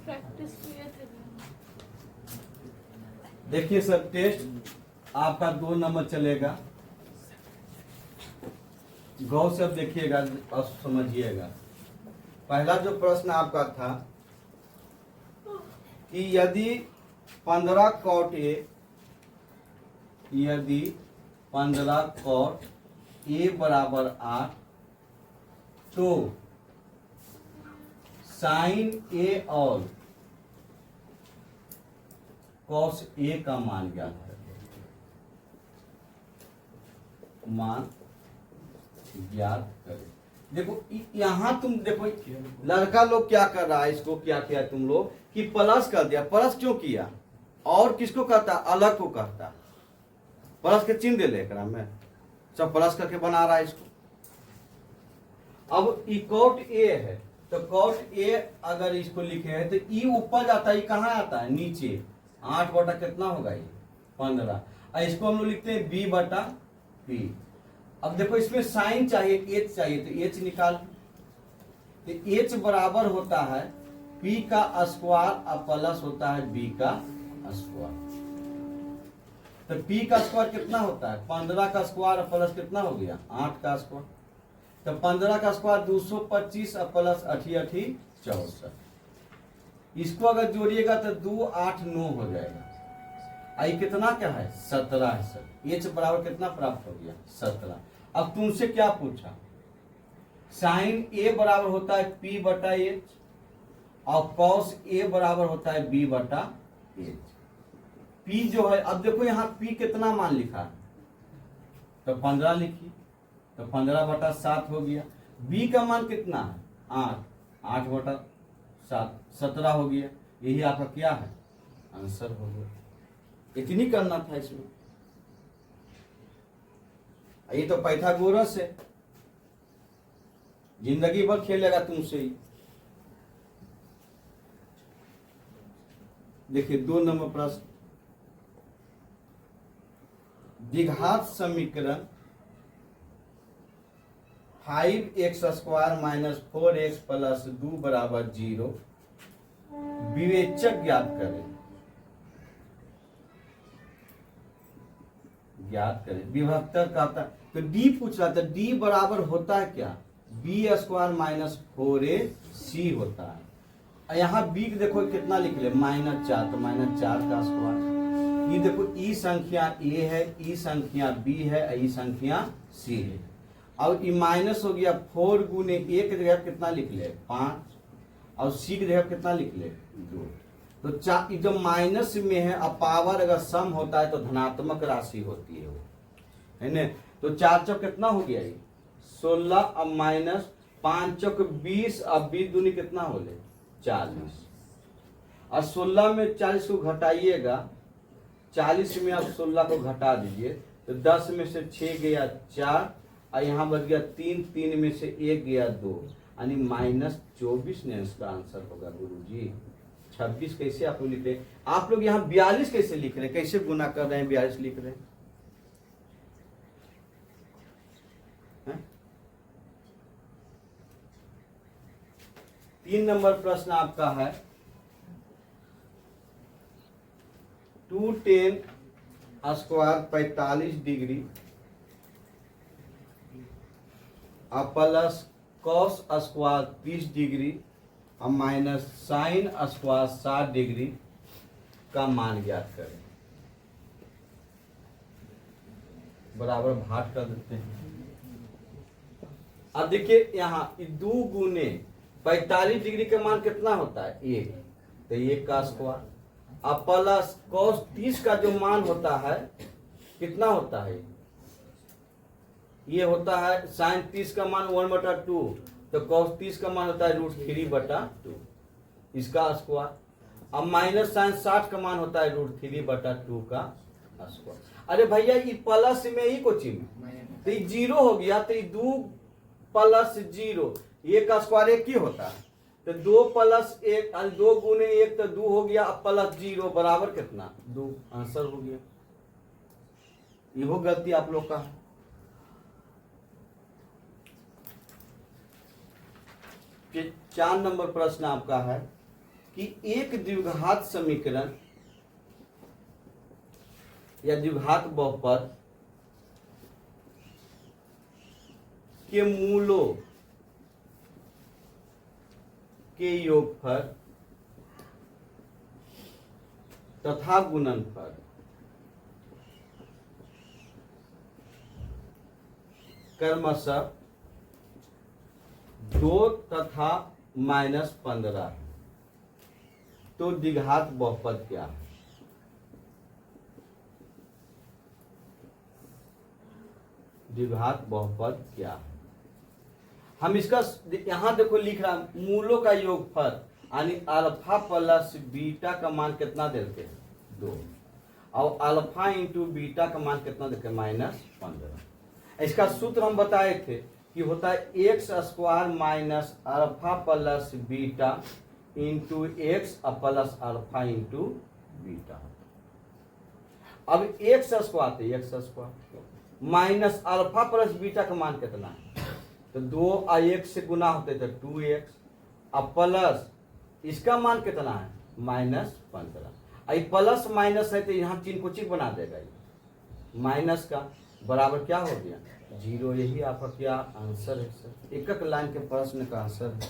Practice किए थे। देखिए सर, टेस्ट आपका 2 नंबर चलेगा। गौर से अब देखिएगा और समझिएगा। पहला जो प्रश्न आपका था कि यदि 15 कॉट ए, यदि 15 कॉट ए बराबर 8, तो साइन ए और कॉस ए का मान ज्ञात है। मान ज्ञात करें। देखो यहां तुम देखो, लड़का लोग क्या कर रहा है, इसको क्या किया तुम लोग कि प्लस कर दिया। प्लस क्यों किया? और किसको कहता? अलग को कहता। प्लस के चिन्ह दे लेकर में सब प्लस करके बना रहा है इसको। अब ई कॉट ए है, तो कॉट ए अगर इसको लिखे है तो ई ऊपर जाता है, ई कहाँ आता है? नीचे। 8 बटा कितना होगा ये? 15। और इसको हम लोग लिखते हैं बी बटा पी। अब देखो इसमें साइन चाहिए, एच चाहिए, तो एच निकाल। तो एच बराबर होता है पी का स्क्वायर और प्लस होता है बी का स्क्वायर। तो पी का स्क्वायर कितना होता है? 15 का स्क्वायर और प्लस कितना हो गया? 8 का स्क्वायर। तो 15 का स्क्वायर 225 और प्लस 8 64। इसको अगर जोड़िएगा तो 2 8 9 हो जाएगा। आई कितना क्या है? 17 है सर। एच बराबर कितना प्राप्त हो गया? 17। अब तुमसे क्या पूछा? साइन ए बराबर होता है पी बटा एच और कॉस ए बराबर होता है बी बटा एच। पी जो है, अब देखो यहाँ पी कितना मान लिखा है, तो 15 लिखिए, तो 15 बटा 7 हो गया। बी का मान कितना है? 8, 8 बटा 7 17 हो गया। यही आपका क्या है? आंसर हो गया। इतनी करना था इसमें। ये तो पाइथागोरस है, जिंदगी भर खेलेगा तुमसे ही। देखिए 2 नंबर प्रश्न। द्विघात समीकरण 5x² - 4x + 2 = 0 विवेचक ज्ञात करें। ज्ञात करें विभक्तर का था, तो डी पूछ रहा था। डी बराबर होता है क्या? b² - 4ac होता है। और यहाँ b देखो कितना लिख ले? -4, तो -4 का स्क्वायर। ये देखो ई संख्या a है, ई संख्या b है, ई संख्या c है। अब ई माइनस हो गया। 4 गुने a की जगह कितना लिख ले? 5, और c की जगह कितना लिख ले? 2। तो जब माइनस में है, अब पावर अगर सम होता है तो धनात्मक राशि होती है वो, है ना। तो 4 चौक कितना हो गया? ये 16, अब माइनस 5 चौक 20, अब 20 दूनी कितना हो ले? 40। और 16 में 40 को घटाइएगा, 40 में आप 16 को घटा दीजिए, तो 10 में से 6 गया 4, और यहाँ बच गया 3, 3 में से 1 गया 2, यानी -24 ने इसका आंसर होगा। गुरुजी 26 कैसे आप लोग लिख रहे हैं? आप लोग यहाँ 42 कैसे लिख रहे हैं? कैसे गुना कर रहे हैं? 42 लिख रहे हैं? 3 नंबर प्रश्न आपका है। 2tan² 45 degree plus cos² 30 degree और माइनस sin² 60 डिग्री का मान ज्ञात करें। बराबर भाग कर देते हैं। अब देखिए यहाँ 2 गुने 45 डिग्री का मान कितना होता है? 1, तो 1 का स्क्वायर। अब प्लस cos 30 का जो मान होता है कितना होता है? ये होता है sin 30 का मान 1/2, तो cos 30 का मान होता है √3/2, इसका स्क्वायर। अब माइनस sin 60 का मान होता है √3/2 का स्क्वायर। अरे भैया ये प्लस में ही को चिन्ह, तो ये 0 हो गया, तो ये 2 + 0, 1 का स्क्वायर 1 ही होता है, तो 2 + 1, 2 गुने 1 तो 2 हो गया, अब प्लस 0 बराबर कितना? 2। आंसर हो गया। ये गलती आप लोग का है। फिर 4 नंबर प्रश्न आपका है कि एक द्विघात समीकरण या द्विघात बहुपद के मूलों के योगफल तथा गुणनफल क्रमशः 2 तथा -15 है। तो द्विघात बहुपद क्या है? द्विघात बहुपद क्या है? हम इसका यहां देखो लिख रहा मूलों का योगफल यानी अल्फा प्लस बीटा का मान कितना देते हैं? 2। और अल्फा इंटू बीटा का मान कितना देते हैं? -15। इसका सूत्र हम बताए थे कि होता है x square minus alpha plus beta into x plus alpha into beta. अब x square minus alpha plus beta का मान कितना है? तो 2 और 1 से गुना होते तो 2x अब प्लस इसका मान कितना है? -15। आई प्लस माइनस है तो यहाँ चिन्ह को चिन्ह बना देगा, ये माइनस का बराबर क्या हो गया? 0। यही आपका क्या आंसर है सर? एक एक लाइन के प्रश्न का आंसर है।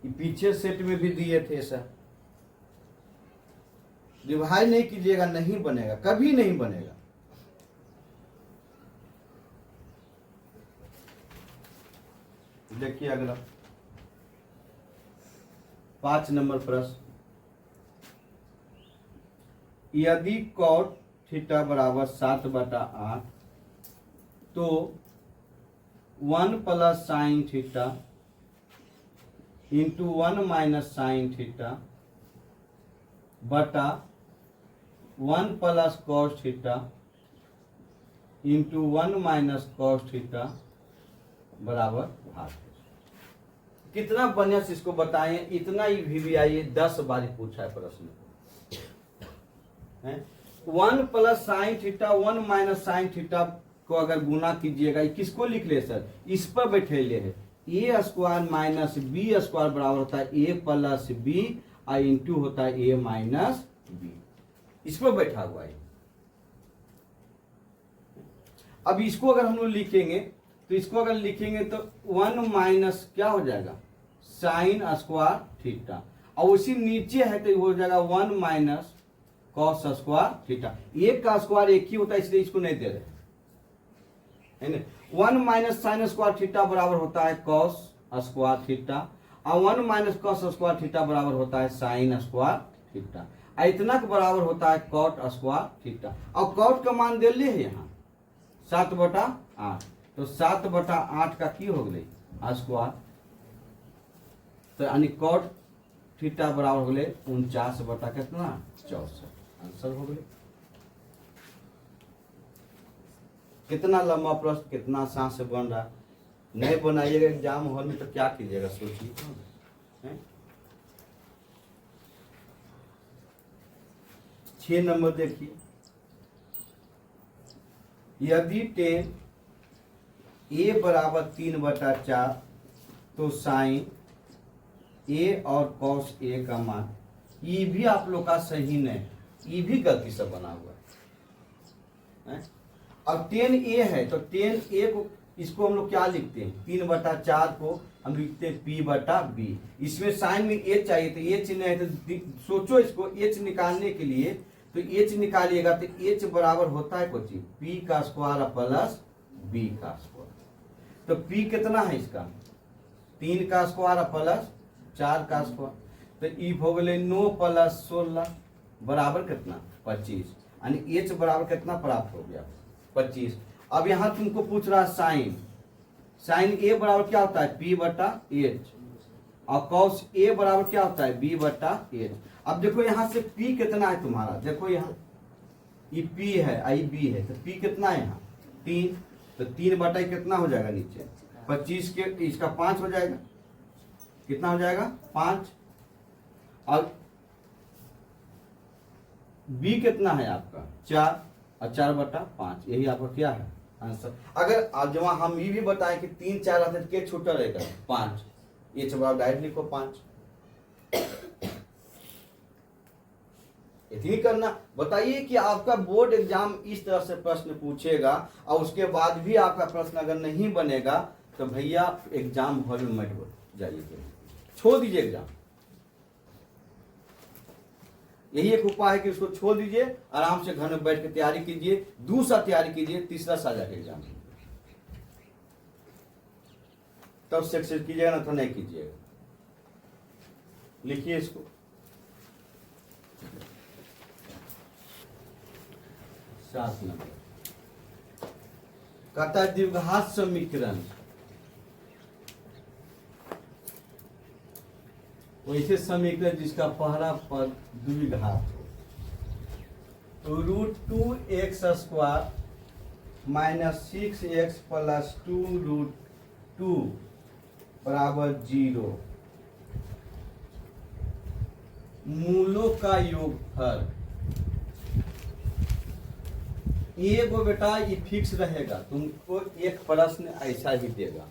ये पीछे सेट में भी दिए थे सर। डिवाइड नहीं कीजिएगा, नहीं बनेगा, कभी नहीं बनेगा। देखिए अगला 5 नंबर प्रश्न। यदि cot थीटा बराबर 7/8 तो 1 plus sine theta into 1 minus sine theta बटा 1 plus cos theta into 1 minus cos theta बराबर 8। कितना बढ़िया से इसको बताएं। इतना ही भी आइए 10 बार पूछा है प्रश्न। 1 plus sine theta 1 minus sine theta को अगर गुना कीजिएगा, किसको लिख ले सर? इस पर बैठे ले है ए स्क्वायर माइनस बी स्क्वायर बराबर होता है ए प्लस बी और इंटू होता है ए माइनस बी। इस पर बैठा हुआ है। अब इसको अगर हम लोग लिखेंगे तो इसको अगर लिखेंगे तो 1 माइनस क्या हो जाएगा? साइन स्क्वायर थीटा, और उसी नीचे है तो हो जाएगा 1 माइनस कॉस स्क्वायर थीटा। एक का स्क्वायर एक ही होता है इसलिए इसको नहीं दे रहे है ना। 1 माइनस साइन स्क्वायर थीटा बराबर होता है कॉस स्क्वायर थीटा और 1 माइनस कॉस स्क्वायर थीटा बराबर होता है साइन स्क्वायर थीटा। इतना के बराबर होता है कॉट स्क्वायर थीटा। और कॉट का मान दे लिए है यहाँ 7/8। तो 7/8 का की हो गई स्क्वायर, तो यानी कॉट थीटा बराबर हो गए 49 कितना 64। आंसर हो गए। कितना लंबा प्रश्न, कितना आसान से बन रहा। नहीं बनाइएगा एग्जाम हॉल में तो क्या कीजिएगा सोचिए। 6 नंबर देखिए। यदि 10 a बराबर 3/4 तो साइन a और कॉस a का मान, ये भी आप लोग का सही नहीं, ये भी गलती से बना हुआ है। अब 10a है तो 10a को इसको हम लोग क्या लिखते हैं? 3/4 को हम लिखते हैं p/b। इसमें साइन में h चाहिए तो h नहीं है तो सोचो इसको h निकालने के लिए तो h निकालिएगा तो h बराबर होता है कुछ p का स्क्वायर प्लस b का स्क्वायर। तो p कितना है इसका? 3 का स्क्वायर प्लस 4 का स्क्वायर। तो ई हो गए 9 प्लस 16 बराबर कितना 25, यानी h बराबर कितना प्राप्त हो गया 25। अब यहां तुमको पूछ रहा साइन, साइन a बराबर क्या होता है p/h और कॉस a बराबर क्या होता है b/h। अब देखो यहां से p कितना है तुम्हारा, देखो यहाँ ये p है आई b है तो p कितना है यहाँ 3। तो 3/, कितना हो जाएगा नीचे 25 के इसका 5 हो जाएगा, कितना हो जाएगा 5। और b कितना है आपका 4 और 4/5, यही आपका क्या है आंसर। अगर आज जब हम ये भी बताएं कि 3 4 आते तो क्या छोटा रहेगा 5, ये जवाब डायरेक्ट लिखो 5। इतनी करना। बताइए कि आपका बोर्ड एग्जाम इस तरह से प्रश्न पूछेगा और उसके बाद भी आपका प्रश्न अगर नहीं बनेगा तो भैया एग्जाम हॉल में मत जाइए, छोड़ दीजिए एग्जाम। यही एक उपाय है कि उसको छोड़ दीजिए, आराम से घर में बैठ के तैयारी कीजिए, दूसरा तैयारी कीजिए, तीसरा साझा के एग्जाम तब सक्सेस कीजिएगा, ना तो नहीं कीजिएगा। लिखिए इसको। सात नंबर कहता है द्विघात समीकरण, वैसे समीकरण जिसका पहला पद द्विघात हो, तो √2x² - 6x + 2√2 = 0। मूलों का योगफल एगो बेटा ये फिक्स रहेगा, तुमको एक प्रश्न ऐसा ही देगा,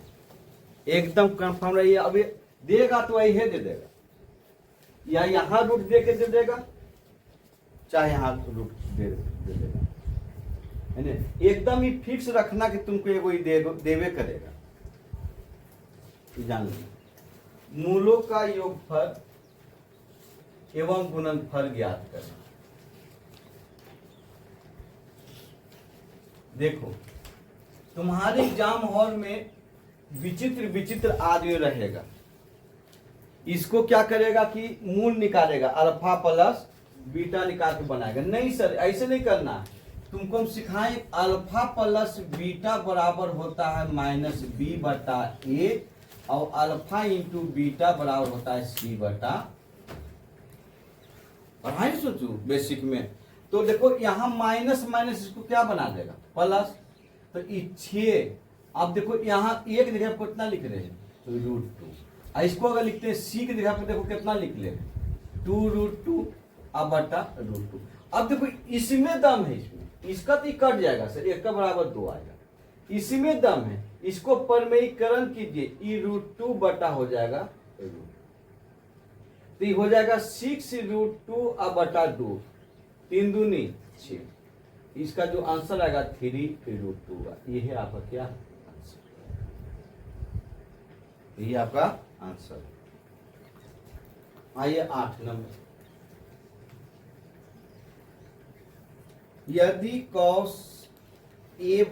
एकदम कंफर्म रहिए। अभी देगा तो यही दे देगा, या यहाँ रूट दे के दे देगा, चाहे यहाँ रूट दे देगा, है ना। एकदम ही फिक्स रखना कि तुमको एगो देवे करेगा, जान लो। मूलों का योगफल एवं गुणनफल ज्ञात करना। देखो तुम्हारे एग्जाम हॉल में विचित्र विचित्र आदमी रहेगा, इसको क्या करेगा कि मूल निकालेगा, अल्फा प्लस बीटा निकाल के बनाएगा। नहीं सर, ऐसे नहीं करना। तुमको हम सिखाएं अल्फा प्लस बीटा बराबर होता है -b/a और अल्फा इंटू बीटा बराबर होता है c/। पढ़ाई सोचू बेसिक में, तो देखो यहाँ माइनस माइनस इसको क्या बना देगा प्लस, तो 6। अब देखो यहाँ एक जगह पर कितना लिख रहे हैं, तो √2। इसको अगर लिखते हैं c की जगह पर, देखो कितना लिख ले, 2√2 /√2। अब देखो इसमें दम है, इसमें इसका तो कट जाएगा सर, 1 का बराबर 2 आएगा, इसमें दम है। इसको परमेयीकरण कीजिए, e√2 बटा हो जाएगा √2, तो ये हो जाएगा 6√2 /2, 3 दूनी 6। इसका जो आंसर आएगा 3√2। ये है आपका क्या आंसर, ये आपका आंसर। आइए 8 नंबर, यदि cos a =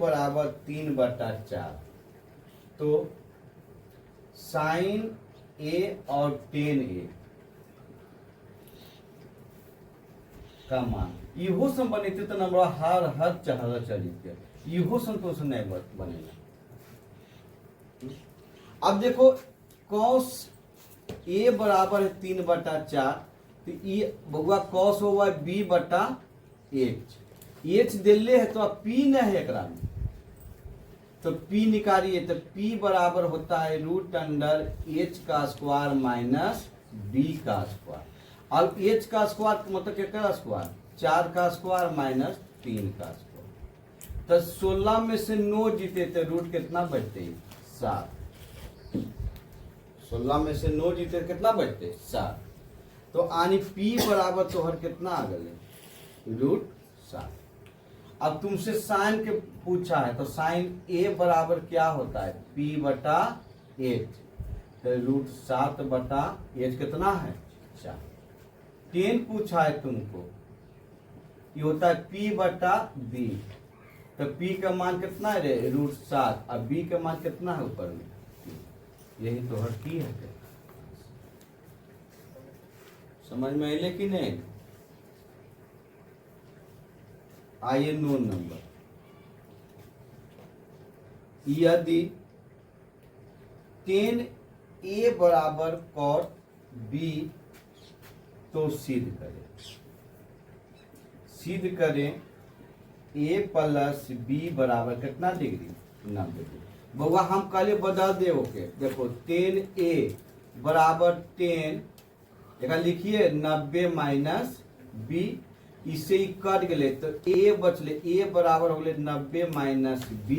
3/4 तो sin a और tan a का मान, इहो सम बनेते तो नंबर हर चढ़ चलिए, इहो संतोष नहीं बनेगा। अब देखो cos a = 3/4, तो ये बउआ cos हुआ b/h, h दिले है तो अब p न है एकरा में, तो p निकालिए, तो p बराबर होता है √h² - b का स्क्वायर। अब h का स्क्वायर मतलब क्या स्क्वायर, 4 का स्क्वायर - 3 का स्क्वायर। तो 16 में से 9 जीते तो रूट कितना बचते, 7। 16 में से 9 जीते कितना बचते, 7। तो आनी p बराबर तोहर कितना आ गए, √7। अब तुमसे साइन के पूछा है, तो साइन a बराबर क्या होता है, p/h, तो √7/h कितना है, 4। tan पूछा है तुमको, ये होता है p/b, तो p का मान कितना है रे, √7, अब b का मान कितना है ऊपर में, यही तो हर p है। समझ में आइले कि नहीं। आइए 9 नंबर, यदि tan a = cot b तो सिद्ध करें a + b बराबर कितना डिग्री, 90 डिग्री। बउआ हम कल बदल दे ओके, देखो tan a = tan, एक लिखिए 90 - b, इससे ही कट गए तो a बचले, a बराबर हो गए 90 - b,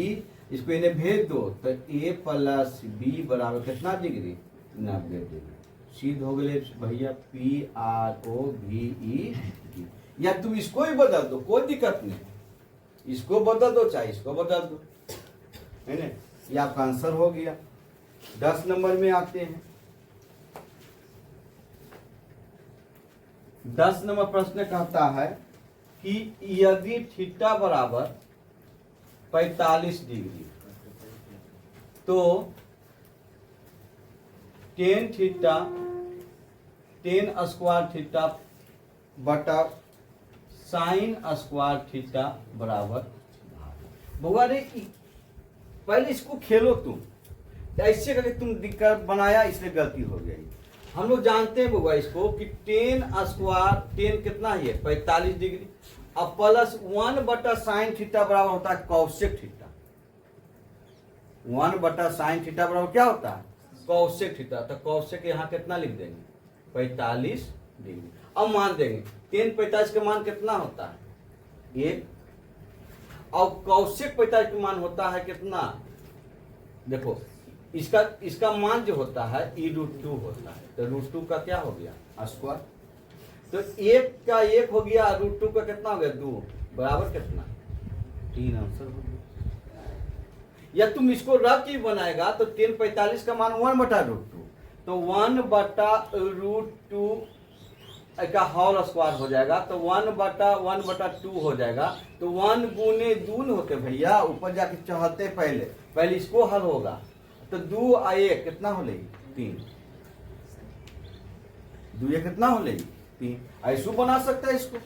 इसको इन्हें भेज दो, तो a + b बराबर कितना डिग्री, 90 डिग्री। सिद्ध हो गए भैया, PROVED। या तुम इसको ही बदल दो, कोई दिक्कत नहीं, इसको बदल दो चाहे इसको बदल दो, है ना। ये आपका आंसर हो गया। 10 नंबर में आते हैं। 10 नंबर प्रश्न कहता है कि यदि थीटा बराबर 45 डिग्री तो टेन स्क्वायर थीटा बटा साइन स्क्वायर थीटा बराबर। बउआ रे पहले इसको खेलो तुम, ऐसे करके तुम दिक्कत बनाया इसलिए गलती हो गई। हम लोग जानते हैं बउआ इसको कि टेन स्क्वायर, टेन कितना ही है 45 डिग्री, अब प्लस 1 बटा साइन थीटा बराबर होता है कौशिक थीटा। 1 बटा साइन थीटा बराबर क्या होता है कौशिक थीटा। तो कौशिक यहाँ कितना लिख देंगे 45 डिग्री। अब मान देंगे टेन 45 का मान कितना होता है 1, और कौशिक 45 का मान होता है कितना, देखो इसका मान जो होता है e√2 होता है, तो √2 का क्या हो गया स्क्वायर, तो 1 का 1 हो गया, √2 का कितना हो गया 2, बराबर कितना 3, आंसर हो गया। या तुम इसको रफ ही बनाएगा तो 10 45 का मान 1 बटा √2, तो 1 बटा √2 का होल स्क्वायर हो जाएगा, तो 1 बटा 2 हो जाएगा। तो 1 गुने 2 होते भैया, ऊपर जाके चढ़ते पहले इसको हल होगा, तो 2 और 1 कितना हो लेगी 3, 2 1 कितना हो लेगी 3। ऐसो बना सकता है इसको।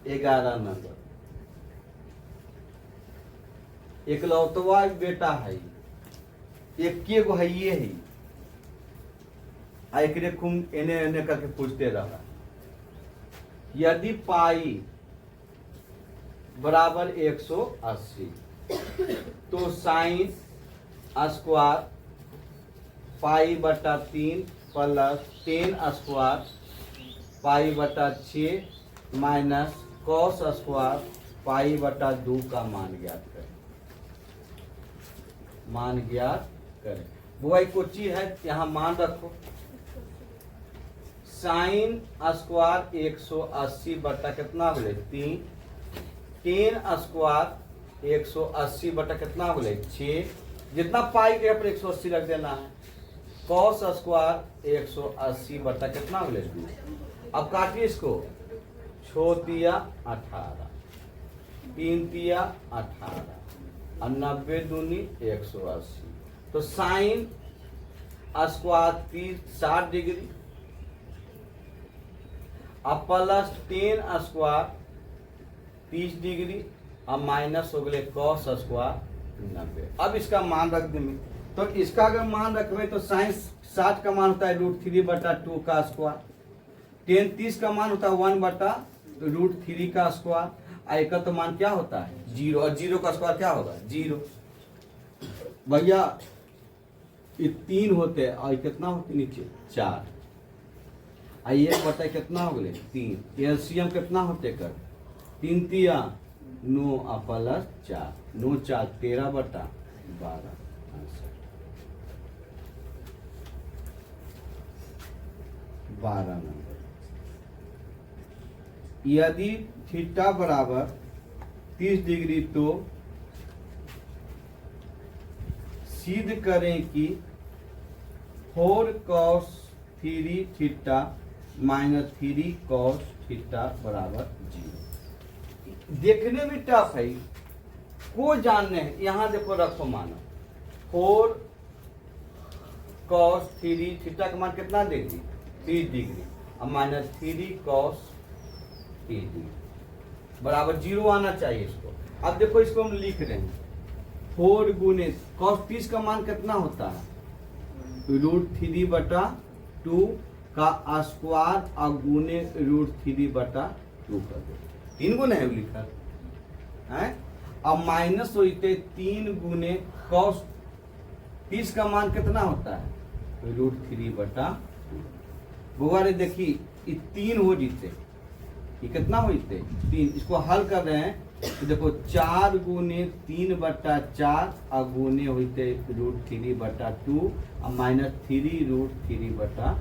ग्यारह नंबर, एकलौतवा बेटा है, एक गो है ये ही, एकरे खूम एने एने करके पूछते रहा। यदि पाई बराबर 180 तो साइन स्क्वायर पाई बटा 3 प्लस 10 स्क्वायर पाई बटा 6 माइनस कॉस स्क्वायर पाई बटा 2 का मान ज्ञात करें। मान ज्ञात करें। वो एक चीज है, यहाँ मान रखो, साइन स्क्वायर 180 बटा कितना बोले 3, 10 स्क्वायर 180 बटा कितना बोले 6, जितना पाई के ऊपर 180 रख देना है, कॉस स्क्वायर 180 बटा कितना बोले 2। अब काटिए इसको, 6 तिया 18, 3 तिया 18 और 90 दूनी 180, तो साइन स्क्वायर 60 डिग्री अब प्लस 10 स्क्वायर 30 डिग्री अब माइनस हो गए कॉस स्क्वायर 90। अब इसका मान रख देंगे, तो इसका अगर मान रखबे तो साइन 60 का मान होता है √3 बटा 2 का स्क्वायर, 10 30 का मान होता है 1 बटा √3 का स्क्वायर, आई का तो मान क्या होता है 0, और 0 का स्क्वायर क्या होगा 0। भैया ये 3 होते हैं और कितना होते नीचे 4, आई 1 बटा कितना हो गए 3, एलसीएम कितना होते कर 3 तिया 9 प्लस 4, 9 4 13 बटा 12, 12 नंबर। यदि थीटा बराबर 30 डिग्री तो सिद्ध करें कि 4 cos 3 theta minus 3 cos theta बराबर 0। देखने में टफ है, को जानने हैं। यहाँ देखो रखो मानो 4 cos 3 थीटा का मान कितना डिग्री 30 डिग्री और माइनस 3 cos 3 डिग्री बराबर 0 आना चाहिए इसको। अब देखो इसको हम लिख रहे हैं 4 गुने cos 30 का मान कितना होता है √3 बटा 2 का स्क्वायर और गुने √3 बटा 2 कर दो, 3 गुने है लिखा है। अब माइनस होते 3 गुने cos 30 का मान कितना होता है √3 बटा 2। बुआरे देखिए ये 3 हो जीते, ये कितना हो जीते 3, इसको हल कर रहे हैं तो देखो 4 गुने 3/4 और गुने होते √3/2 और -3√3/2।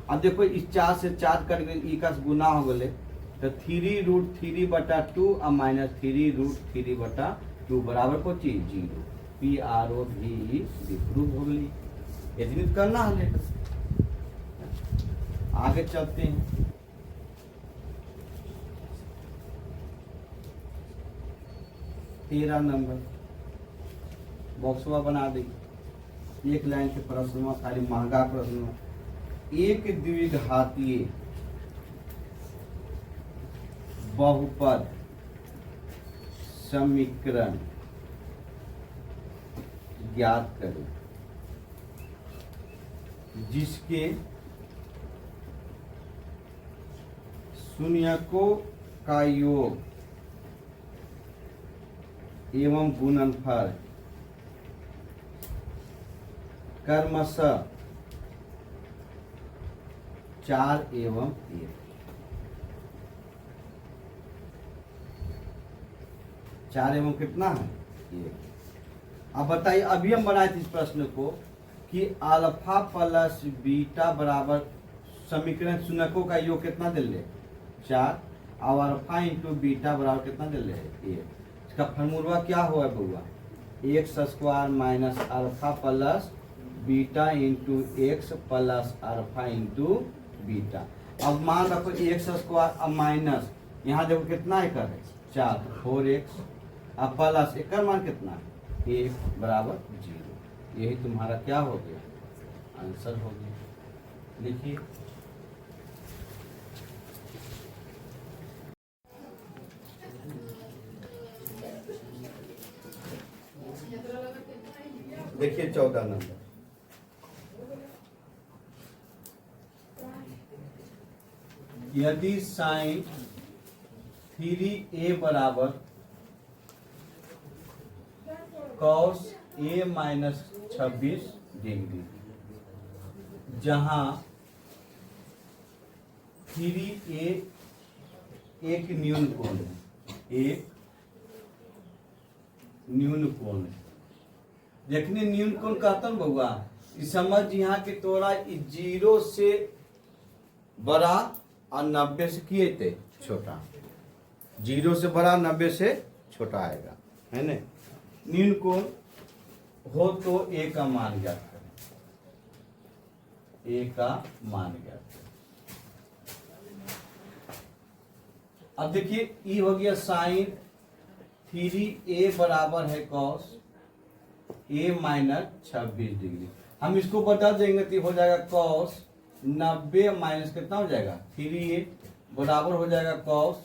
अब देखो इस 4 से 4 कट गए, ई का गुना हो गए तो 3√3/2 और -3√3/2 बराबर को चीज 0। PROV प्रूव हो गई। इतनी करना है। आगे चलते हैं। तेरह नंबर बॉक्सवा बना दी। एक लाइन के प्रश्न खाली महंगा प्रश्न। एक द्विघातीय बहुपद समीकरण ज्ञात करें जिसके शून्यकों का योग एवं गुणनफल क्रमशः 4 एवं 1। 4 एवं कितना है 1। अब बताइए, अभी हम बनाए थे इस प्रश्न को कि अल्फा प्लस बीटा बराबर समीकरण शून्यकों का योग कितना दे ले 4 और अल्फा इंटू बीटा बराबर कितना दे ले 1। इसका फॉर्मूला क्या हुआ बउआ x² minus alpha plus beta into x plus alpha into beta. अब मान रखो x² अब माइनस यहाँ देखो कितना है कर 4 4x अब प्लस एक मान कितना है 1 बराबर 0। यही तुम्हारा क्या हो गया आंसर हो गया। लिखिए देखिए 14 नंबर। यदि साइन 3a बराबर cos a माइनस 26 डिग्री, जहां 3a एक न्यून कोण है, एक न्यून कोण है। देखने न्यून कोण कहता हूं बउआ, समझ यहाँ के तोरा 0 से बड़ा और 90 से किए थे छोटा। 0 से बड़ा 90 से छोटा आएगा, है ना। न्यून कोण हो तो a का मान ज्ञात करें। a का मान ज्ञात करें। अब देखिए ई हो गया साइन 3a बराबर है cos a माइनस 26 डिग्री। हम इसको बता देंगे तो हो जाएगा cos 90 माइनस कितना हो जाएगा 3a बराबर हो जाएगा cos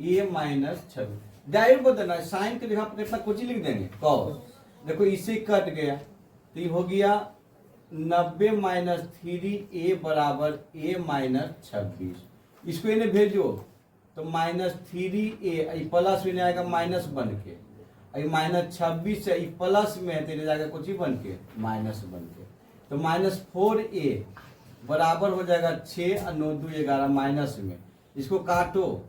a माइनस 26। डायरेक्ट बदलना है, साइन के जगह पर कितना कुछ लिख देंगे cos। देखो इससे कट गया तो ये हो गया 90 माइनस 3a बराबर a माइनस 26। इसको इन्हें भेजो तो माइनस 3a प्लस में आएगा माइनस बन के, माइनस 26 से प्लस में तेरे जाएगा कुछ ही बन के माइनस बन के, तो माइनस 4a बराबर हो जाएगा 6 और 9 2 11 माइनस में। इसको काटो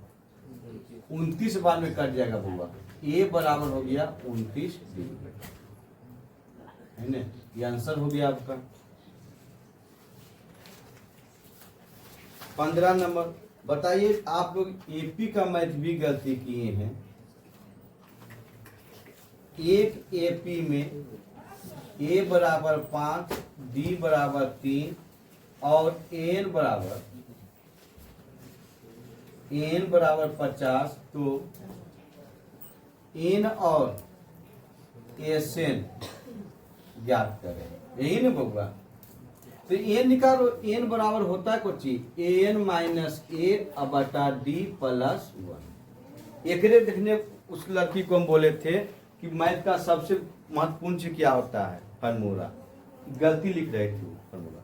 29 बार में कट जाएगा बुआ। a बराबर हो गया 29 डिग्री, है ना। ये आंसर हो गया आपका। 15 नंबर बताइए, आप लोग एपी का मैथ भी गलती किए हैं। एक एपी में a बराबर 5 d बराबर 3 और n बराबर 50, तो n और Sn ज्ञात करें, यही ना बउआ। तो n निकालो, n बराबर होता है कुछ an माइनस a बटा d प्लस 1। एक देखने उस लड़की को हम बोले थे कि मैथ का सबसे महत्वपूर्ण चीज क्या होता है फॉर्मूला, गलती लिख रहे थे फॉर्मूला,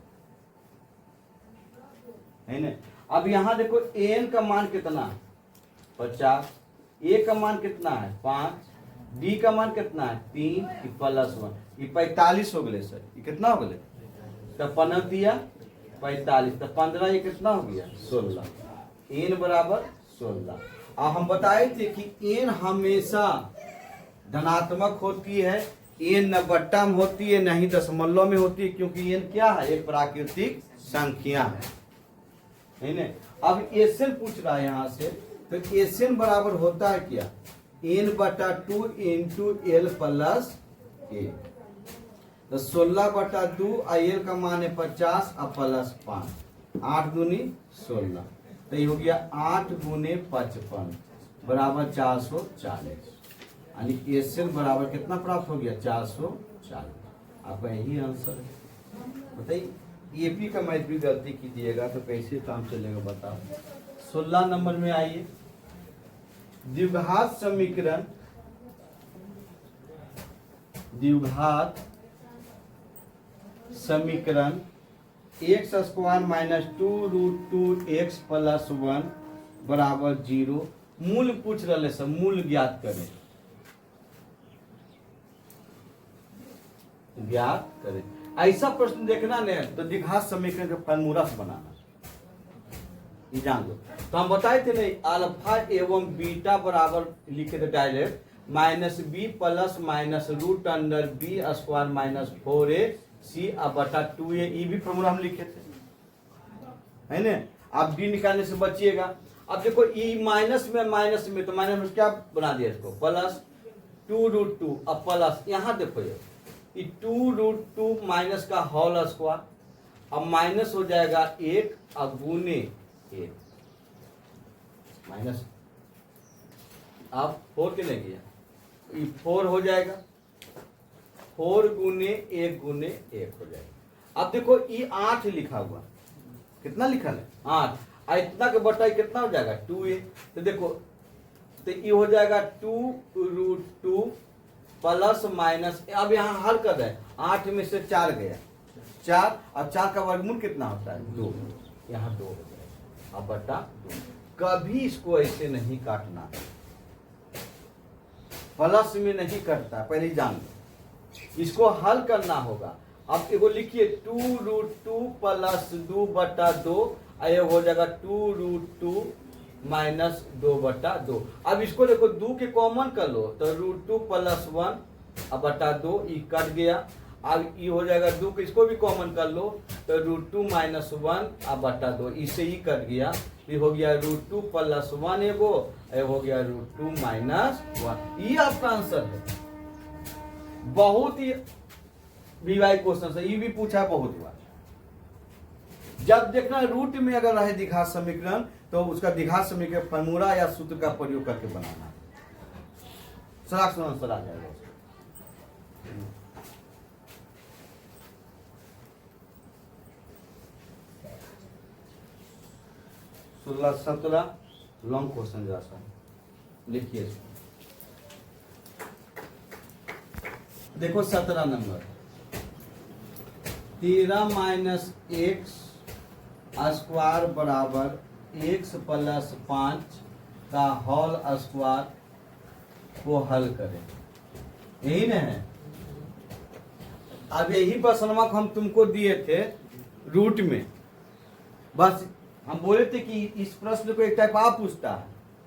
है ना। अब यहाँ देखो an का मान कितना 50, a का मान कितना है 5, d का मान कितना है 3 प्लस 1, ये 45 हो गए सर। ये कितना हो गए तो 15 दिया 45, तो 15 ये कितना हो गया 16, n बराबर 16। अब हम बताए थे कि एन हमेशा धनात्मक होती है, एन न बट्टा में होती है नहीं दशमलव में होती है, क्योंकि एन क्या है, एक प्राकृतिक संख्या है ना। अब एसएन पूछ रहा है यहाँ से, तो एसएन बराबर होता है क्या, n/2 इंटू एल प्लस ए। तो 16/2 एल का मान है 50 और प्लस 5, 8 दूनी 16, तो ये हो गया 8 गुने 55 बराबर 440, यानी एसएन बराबर कितना प्राप्त हो गया, 440। आपका यही आंसर है। बताइए एपी का मैथ भी गलती कीजिएगा तो कैसे काम चलेगा बताओ। 16 नंबर में आइए, द्विघात समीकरण, द्विघात समीकरण x² माइनस 2√2x प्लस 1 बराबर 0। मूल पूछ रहे सब, मूल ज्ञात करें, ज्ञात करें। ऐसा प्रश्न देखना नहीं तो द्विघात समीकरण का फॉर्मूला से बनाना, ये जान लो। तो हम बताए थे नहीं, अल्फा एवं बीटा बराबर लिखे थे direct minus b plus minus root under b square minus 4ac बटा 2a, ये भी फॉर्मूला हम लिखे थे, है ना। आप डी निकालने से बचिएगा। अब देखो ई माइनस में तो माइनस में क्या बना दिया इसको, प्लस 2√2, अब प्लस यहाँ देखो ये 2√2 माइनस का होल स्क्वायर, अब माइनस हो जाएगा 1 और गुने 1 माइनस, अब 4 के नहीं किया, ये 4 हो जाएगा, 4 गुने 1 गुने 1 हो जाएगा। अब देखो ये 8 लिखा हुआ, कितना लिखा है 8, और इतना के बटा कितना हो जाएगा 2a। तो देखो तो ये हो जाएगा 2√2 प्लस माइनस, अब यहाँ हल कर रहे हैं, 8 में से 4 गया 4, और 4 का वर्गमूल कितना होता है 2, यहाँ 2 हो जाएगा, अब बटा 2। कभी इसको ऐसे नहीं काटना, प्लस में नहीं कटता, पहले ही जान लो, इसको हल करना होगा। अब एगो लिखिए 2√2 प्लस 2/2, ये हो जाएगा 2√2 माइनस 2/2। अब इसको देखो 2 के कॉमन कर लो तो √2 प्लस 1 अब बटा 2, ये कट गया। अब ये हो जाएगा 2 को इसको भी कॉमन कर लो तो √2 माइनस 1 अब बटा 2, इससे ही कट गया, ये हो गया √2 प्लस 1 एगो, ये हो गया √2 माइनस 1। ये आपका आंसर है। बहुत ही वीवाई क्वेश्चन है, ये भी पूछा है बहुत बार। जब देखना रूट में अगर रहे द्विघात समीकरण तो उसका द्विघात समीकरण फॉर्मूला या सूत्र का प्रयोग करके बनाना, सराक आंसर आ जाएगा। 16-17 लॉन्ग क्वेश्चन जैसा लिखिए। देखो 17 नंबर, 13 माइनस x स्क्वायर बराबर x प्लस 5 का होल स्क्वायर को हल करें, यही ना है। अब यही प्रश्न हम तुमको दिए थे रूट में, बस हम बोले थे कि इस प्रश्न को एक टाइप आप पूछता है,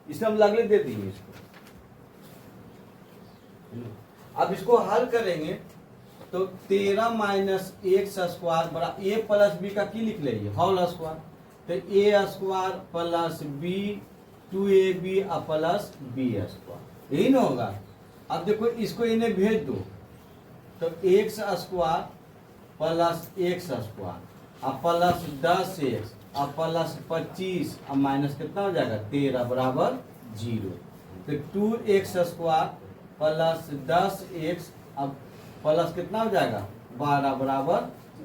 इसमें हम लगले दे दिए इसको। अब इसको हल करेंगे तो 13 माइनस x स्क्वायर बड़ा a प्लस b का की लिख लीजिए होल स्क्वायर, तो a square plus b 2ab plus b square, यही ना होगा। अब देखो इसको इन्हें भेज दो तो x square plus x square अब प्लस 10x अब प्लस 25 अब माइनस कितना हो जाएगा 13 बराबर 0। तो 2x स्क्वायर प्लस 10x अब प्लस कितना हो जाएगा 12 बराबर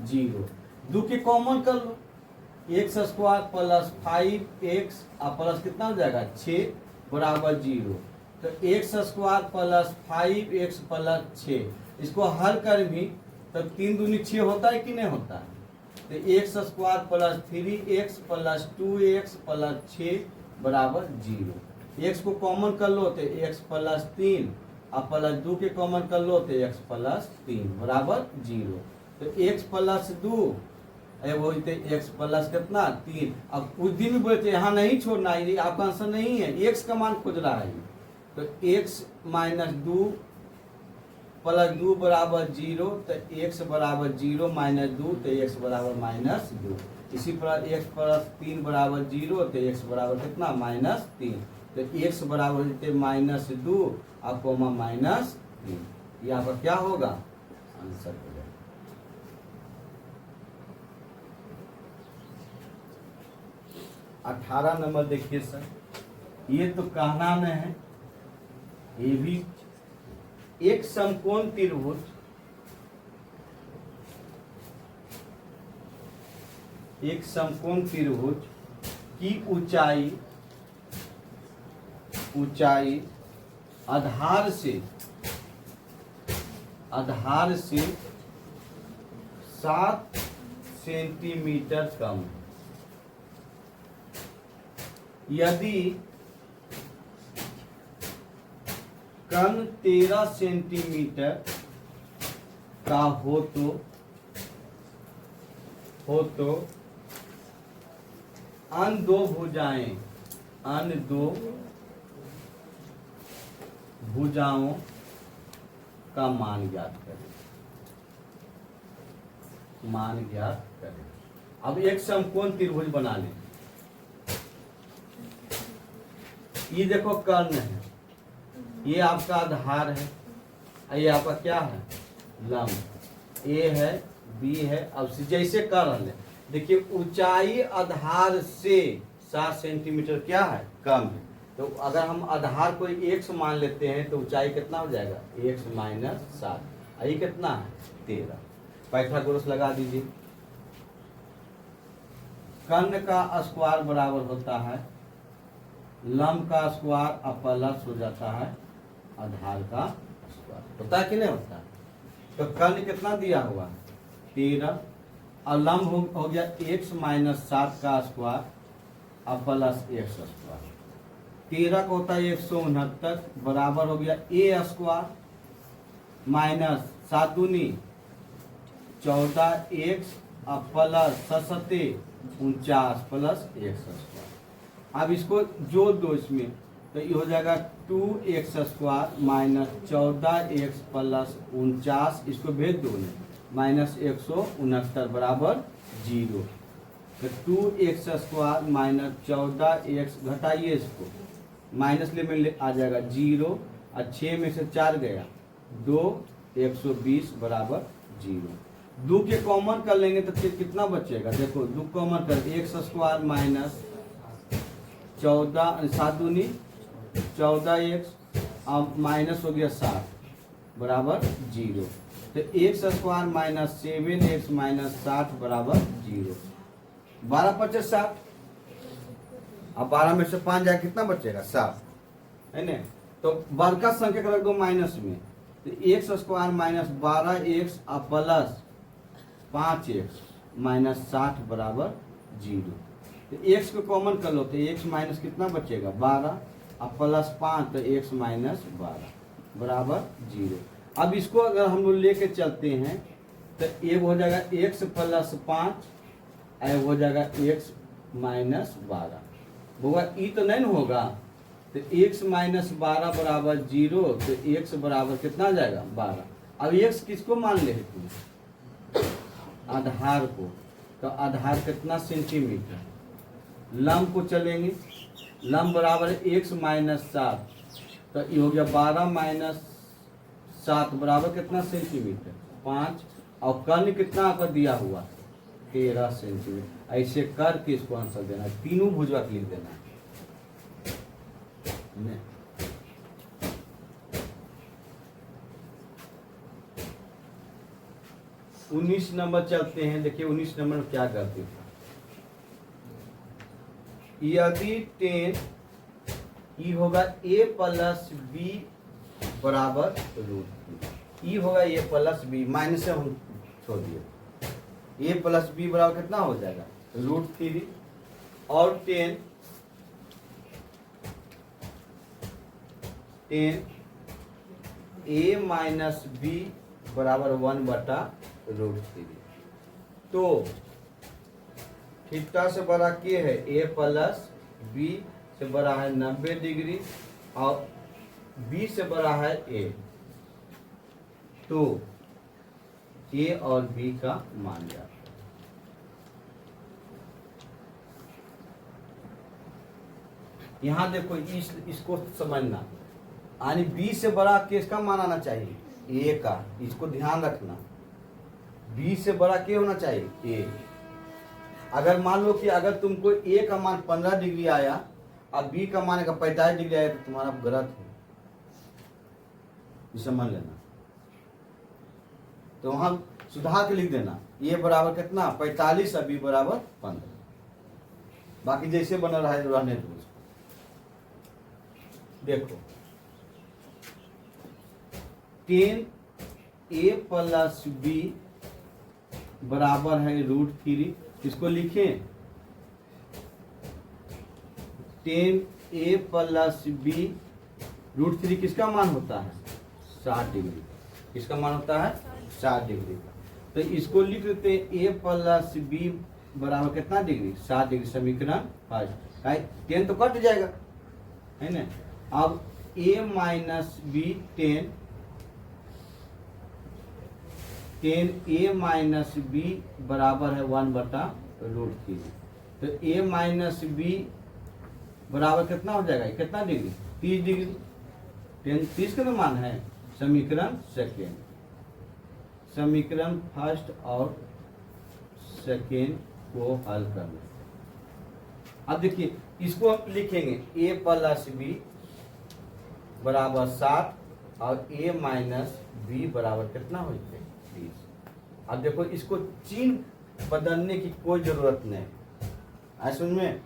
0। 2 के कॉमन कर लो, x स्क्वायर प्लस 5x अब प्लस कितना हो जाएगा 6 बराबर 0। तो x square plus 5x plus 6, इसको हल कर भी तो 3 दूनी 6 होता है कि नहीं होता है। तो x square plus 3x plus 2x plus 6 बराबर 0। x को कॉमन कर लो तो x प्लस 3 अब प्लस 2 के कॉमन कर लो तो x प्लस 3 बराबर 0। तो x प्लस 2 वो एक्स प्लस कितना 3। अब उस दिन भी बोले थे यहाँ नहीं छोड़ना है, ये आपका आंसर नहीं है, एक्स का मान खोज रहा है। तो एक्स माइनस 2 प्लस 2 बराबर 0, तो एक्स बराबर 0 माइनस 2, तो एक्स बराबर -2। इसी प्रकार एक्स प्लस 3 बराबर 0, तो एक्स बराबर कितना -3। तो एक्स बराबर -2 और कोमा -3, यहाँ पर क्या होगा आंसर हो जाएगा। 18 नंबर देखिए सर, ये तो कहना में है, ये भी एक समकोण त्रिभुज की ऊंचाई आधार से 7 सेंटीमीटर कम है। यदि कर्ण 13 सेंटीमीटर का हो तो अन्य दो भुजाओं का मान ज्ञात करें। अब एक समकोण त्रिभुज बना लें। ये देखो कर्ण है, ये आपका आधार है, ये आपका क्या है लंब, ए है बी है। अब जैसे कर रहे हैं देखिए, ऊंचाई आधार से 7 सेंटीमीटर क्या है कम है। तो अगर हम आधार को x मान लेते हैं तो ऊंचाई कितना हो जाएगा x - 7, ये कितना है 13। पाइथागोरस लगा दीजिए। कर्ण का स्क्वायर बराबर होता है लंब का स्क्वायर और प्लस हो जाता है आधार का स्क्वायर, होता है कि नहीं होता है। तो कर्ण कितना दिया हुआ 13 और लंब हो गया x - 7 का स्क्वायर और प्लस x स्क्वायर। 13 का होता है 169 बराबर हो गया a स्क्वायर माइनस 7 दूनी 14x और प्लस 7 49 प्लस x स्क्वायर। अब इसको जोड़ दो इसमें, तो ये हो जाएगा 2x square minus 14x plus 49, इसको भेज दो -169 बराबर 0। तो 2x स्क्वायर माइनस 14x घटाइए, इसको माइनस ले आ जाएगा 0 और 6 में से 4 गया 2, 120 बराबर 0। 2 के कॉमन कर लेंगे तो फिर कितना बचेगा, देखो 2 कॉमन कर x स्क्वायर माइनस 14 7 दूनी 14x अब माइनस हो गया 7 बराबर 0। तो x square minus 7x minus 60 बराबर 0। 12 × 5 = 60। अब 12 में से 5 जाए कितना बचेगा 7 है ना। तो बड़का संख्या रख दो माइनस में, तो x स्क्वायर माइनस 12x और प्लस 5x माइनस 60 बराबर 0। तो x को कॉमन कर लो तो x माइनस कितना बचेगा 12 और प्लस 5 तो x माइनस 12 बराबर 0। अब इसको अगर हम लोग लेके चलते हैं तो ये हो जाएगा x प्लस 5 हो जाएगा x माइनस 12 होगा, ई तो नहीं होगा। तो x माइनस 12 बराबर 0, तो x बराबर कितना जाएगा 12। अब x किसको मान ले तुम आधार को, तो आधार कितना सेंटीमीटर। लंब को चलेंगे, लंब बराबर x माइनस 7, तो ये हो गया 12 माइनस 7 बराबर कितना सेंटीमीटर 5। और कर्ण कितना आपका दिया हुआ 13 सेंटीमीटर। ऐसे करके इसको आंसर देना है, तीनों भुजा लिख देना है। 19 नंबर चलते हैं। देखिए 19 नंबर में क्या करते हैं, यदि 10 ई होगा a प्लस बी बराबर रूट ई होगा a प्लस बी, माइनस से हम छोड़ दिए, a प्लस बी बराबर कितना हो जाएगा √3 और 10 a माइनस बी बराबर 1/√3। तो थीटा से बड़ा के है ए प्लस बी से बड़ा है 90 डिग्री और बी से बड़ा है ए, तो ए और बी का मान जाता है। यहां देखो इसको समझना, यानी बी से बड़ा किसका मान आना चाहिए, ए का, इसको ध्यान रखना। बी से बड़ा क्या होना चाहिए, ए। अगर मान लो कि अगर तुमको ए का मान 15 डिग्री आया और बी का मान का 45 डिग्री आया, तो तुम्हारा गलत है, समझ लेना। तो वहां सुधार के लिख देना, ए बराबर कितना 45 और बी बराबर 15, बाकी जैसे बना रहने दो। देखो 10 ए प्लस बी बराबर है √3, इसको लिखें 10 ए प्लस बी √3 किसका मान होता है 60 डिग्री, किसका मान होता है 60 डिग्री। तो इसको लिख देते हैं ए प्लस बी बराबर कितना डिग्री 60 डिग्री, समीकरण फर्स्ट। 10 तो कट जाएगा है ना। अब a minus b 10 a minus b बराबर है 1/√3। तो a माइनस बी बराबर कितना हो जाएगा, कितना डिग्री 30 डिग्री। 30 का तो मान है। समीकरण सेकेंड, समीकरण फर्स्ट और सेकेंड को हल करना। अब देखिए इसको हम लिखेंगे a प्लस बी बराबर 60 और a माइनस बी बराबर कितना हो जाए 30। अब देखो इसको चिन्ह बदलने की कोई जरूरत नहीं। ऐसे में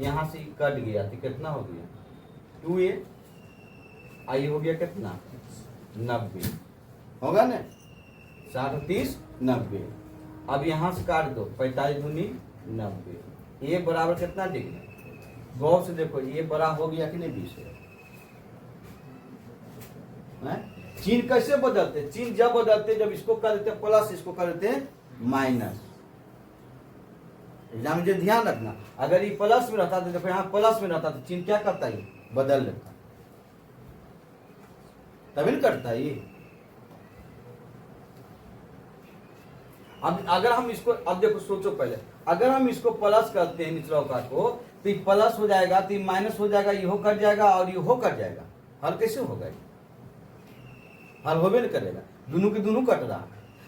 यहाँ से कट गया तो कितना हो गया 2a, आई हो गया कितना 90, होगा ना 60 30 90। अब यहाँ से काट दो 45 दूनी 90, a बराबर कितना डिग्री, गौर से देखो ये बड़ा हो गया कि नहीं 20। चिन्ह कैसे बदलते, चिन्ह जब बदलते जब इसको कर देते प्लस, इसको कर देते माइनस। एग्जाम में ध्यान रखना, अगर ये प्लस में रहता तो यहाँ प्लस में रहता तो चिन्ह क्या करता है बदल लेता, तभी नहीं करता ये। अब अगर हम इसको, अब देखो सोचो पहले, अगर हम इसको प्लस करते हैं निचला का को, तो ये प्लस हो जाएगा, तो ये माइनस हो जाएगा, ये हो कट जाएगा और ये हो कट जाएगा। हल कैसे होगा, हल होबे नहीं करेगा, दोनों के दोनों कट रहा।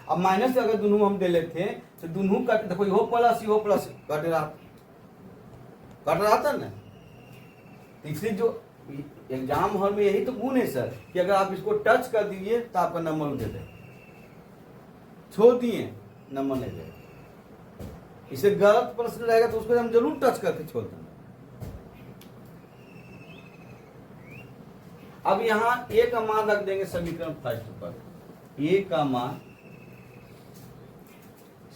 अब माइनस अगर दोनों हम दे लेते हैं तो दोनों कट, देखो ये हो प्लस कट रहा था ना। इसलिए जो एग्जाम हॉल में यही तो गुण है सर, कि अगर आप इसको टच कर दीजिए तो आपका नंबर दे दे, छोड़ दिए नंबर नहीं दे। इसे गलत प्रश्न रहेगा तो उसको हम जरूर टच करके छोड़ देंगे। अब यहाँ a का मान रख देंगे समीकरण फर्स्ट पर, a का मान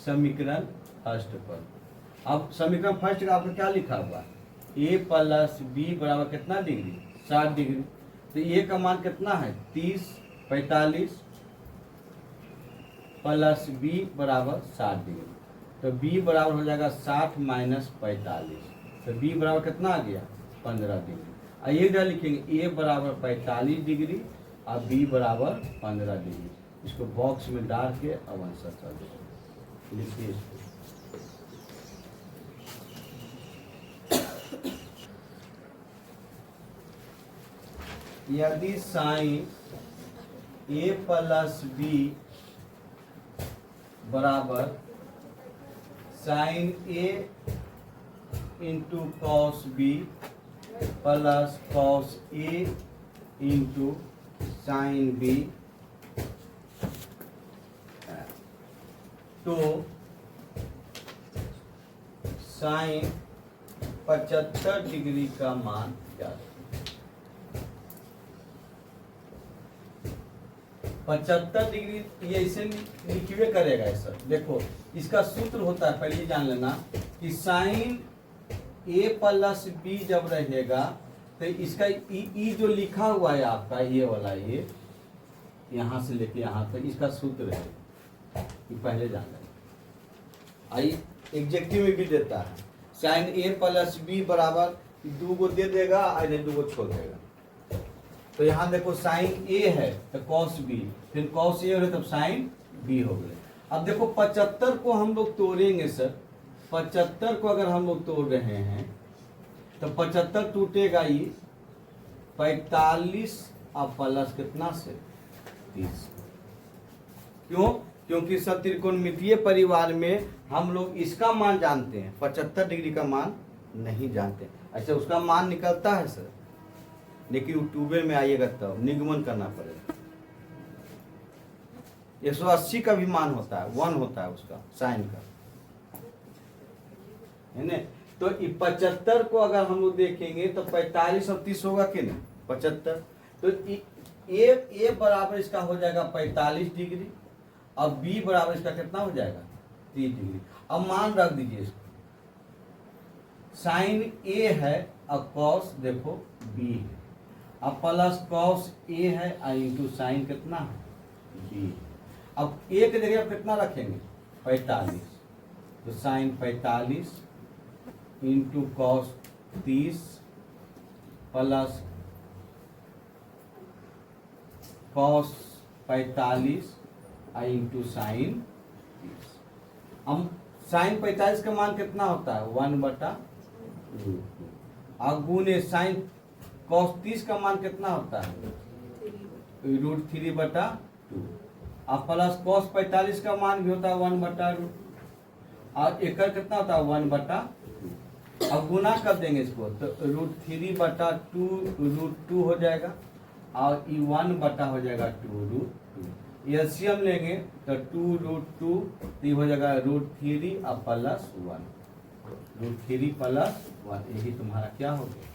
समीकरण फर्स्ट पर। अब समीकरण फर्स्ट का आपका क्या लिखा हुआ है, a प्लस बी बराबर कितना डिग्री 60 डिग्री। तो a का मान कितना है 30 45 प्लस b बराबर 60 डिग्री। तो b बराबर हो जाएगा 60 माइनस 45, तो b बराबर कितना आ गया 15 डिग्री। ये इधर लिखेंगे a बराबर 45 डिग्री और b बराबर 15 डिग्री। इसको बॉक्स में डाल के अब आंसर कर दो, लिखिए इसको। यदि साइन a प्लस बी बराबर sine a into cos b plus cos a into sine b, तो साइन 75 डिग्री का मान क्या है। 75 डिग्री ये ऐसे लिखिए करेगा सर। देखो इसका सूत्र होता है, पहले ये जान लेना कि साइन a प्लस बी जब रहेगा तो इसका ई जो लिखा हुआ है आपका ये वाला, ये यहाँ से लेके यहाँ तक इसका सूत्र है, ये पहले जान लेना। आई एग्जेक्टिव में भी देता है। साइन ए प्लस बी बराबर 2 को दे देगा और 2 को छोड़ देगा। तो यहाँ देखो साइन ए है तो कॉस बी, फिर कॉस ए हो रहे तब साइन बी हो गए। अब देखो 75 को हम लोग तोड़ेंगे सर, 75 को अगर हम लोग तोड़ रहे हैं तो 75 टूटेगा ये 45 और प्लस कितना से 30। क्यों? क्योंकि सब त्रिकोणमितीय परिवार में हम लोग इसका मान जानते हैं, 75 डिग्री का मान नहीं जानते। अच्छा उसका मान निकलता है सर, लेकिन यूट्यूब में आइएगा तब निगमन करना पड़ेगा। 180 का भी मान होता है, 1 होता है उसका साइन का, है ना। तो 75 को अगर हम लोग देखेंगे तो 45 और 30 होगा कि नहीं 75। तो ए बराबर इसका हो जाएगा 45 डिग्री और बी बराबर इसका कितना हो जाएगा 30 डिग्री। अब मान रख दीजिए इसको, साइन ए है और कॉस देखो बी है, अब प्लस कॉस ए है और इंटू साइन कितना है बी। अब ए के जगह कितना रखेंगे 45, तो sine 45 into cos 30 plus cos 45 into sine 30। हम साइन 45 का मान कितना होता है 1/√2। अब गुने साइन कॉस 30 का मान कितना होता है √3/2। अब प्लस कॉस 45 का मान भी होता है 1/√, और एकड़ कितना होता है 1/2। अब गुना कर देंगे इसको तो √3/2 हो जाएगा और ये 1 हो जाएगा 2√2। एलसीएम लेंगे तो 2√2 तो हो जाएगा √3 और +1, √3 + 1, यही तुम्हारा क्या हो गया